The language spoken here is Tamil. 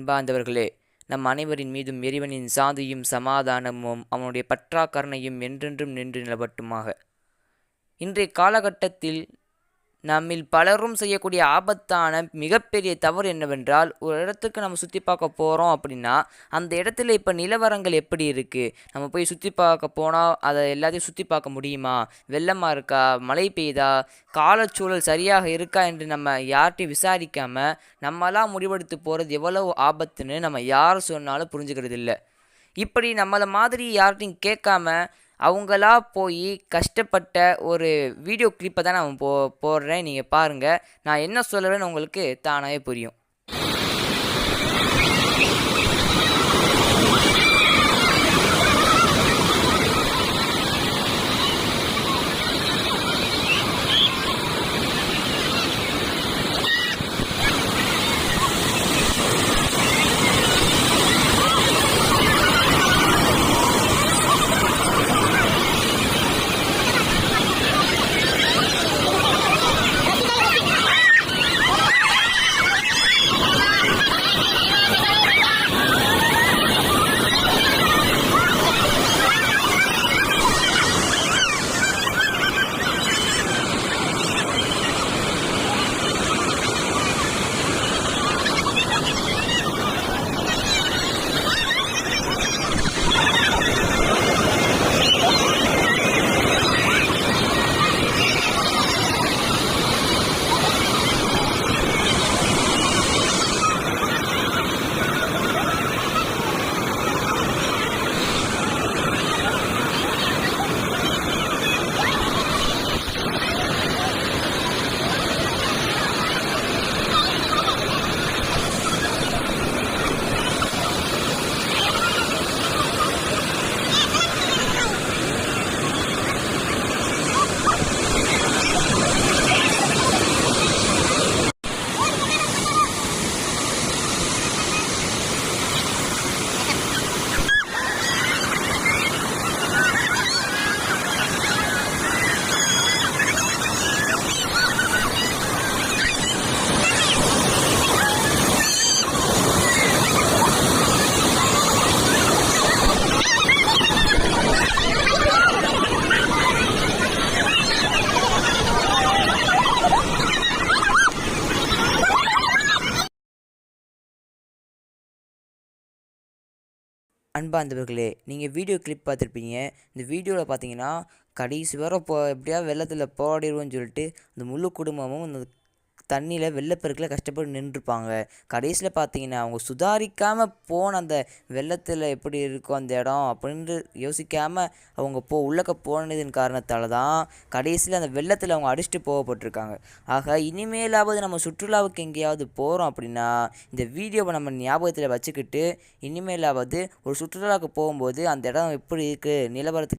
அன்பார்ந்தவர்களே, நம் அனைவரின் மீதும் இறைவனின் சாந்தியும் சமாதானமும் அவனுடைய பற்றாக்கருணையும் என்றென்றும் நின்று நிலவட்டுமாக. இன்றைய காலகட்டத்தில் நம்மில் பலரும் செய்யக்கூடிய ஆபத்தான மிகப்பெரிய தவறு என்னவென்றால், ஒரு இடத்துக்கு நம்ம சுற்றி பார்க்க போகிறோம் அப்படின்னா, அந்த இடத்துல இப்போ நிலவரங்கள் எப்படி இருக்குது, நம்ம போய் சுற்றி பார்க்க போனால் அதை எல்லாத்தையும் சுற்றி பார்க்க முடியுமா, வெள்ளமாக இருக்கா, மழை பெய்யுதா, காலச்சூழல் சரியாக இருக்கா என்று நம்ம யார்கிட்டையும் விசாரிக்காமல் நம்மளாம் முடிவெடுத்து போகிறது எவ்வளவு ஆபத்துன்னு நம்ம யார் சொன்னாலும் புரிஞ்சுக்கிறது இல்லை. இப்படி நம்மளை மாதிரி யார்கிட்டையும் கேட்காம அவங்களா போய் கஷ்டப்பட்ட ஒரு வீடியோ கிளிப்பை தான் நான் போடுறேன். நீங்கள் பாருங்கள், நான் என்ன சொல்கிறேன்னு உங்களுக்கு தானாகவே புரியும். அன்பார்ந்தவர்களே, நீங்கள் வீடியோ கிளிப் பார்த்துருப்பீங்க. இந்த வீடியோவில் பார்த்தீங்கன்னா கடைசி வரை எப்படியாவது வெள்ளத்தில் போராடிடுவோன்னு சொல்லிட்டு அந்த முழு குடும்பமும் அந்த தண்ணியில் வெள்ளப்பெருக்கில் கஷ்டப்பட்டு நின்றுருப்பாங்க. கடைசியில் பார்த்தீங்கன்னா அவங்க சுதாரிக்காமல் போன அந்த வெள்ளத்தில் எப்படி இருக்கும் அந்த இடம் அப்படின்ட்டு யோசிக்காமல் அவங்க உள்ளக்க போனதின் காரணத்தால் தான் கடைசியில் அந்த வெள்ளத்தில் அவங்க அடிச்சுட்டு போகப்பட்டிருக்காங்க. ஆக இனிமேலாவது நம்ம சுற்றுலாவுக்கு எங்கேயாவது போகிறோம் அப்படின்னா இந்த வீடியோவை நம்ம ஞாபகத்தில் வச்சுக்கிட்டு இனிமேலாவது ஒரு சுற்றுலாவுக்கு போகும்போது அந்த இடம் எப்படி இருக்குது, நிலவரத்துக்கு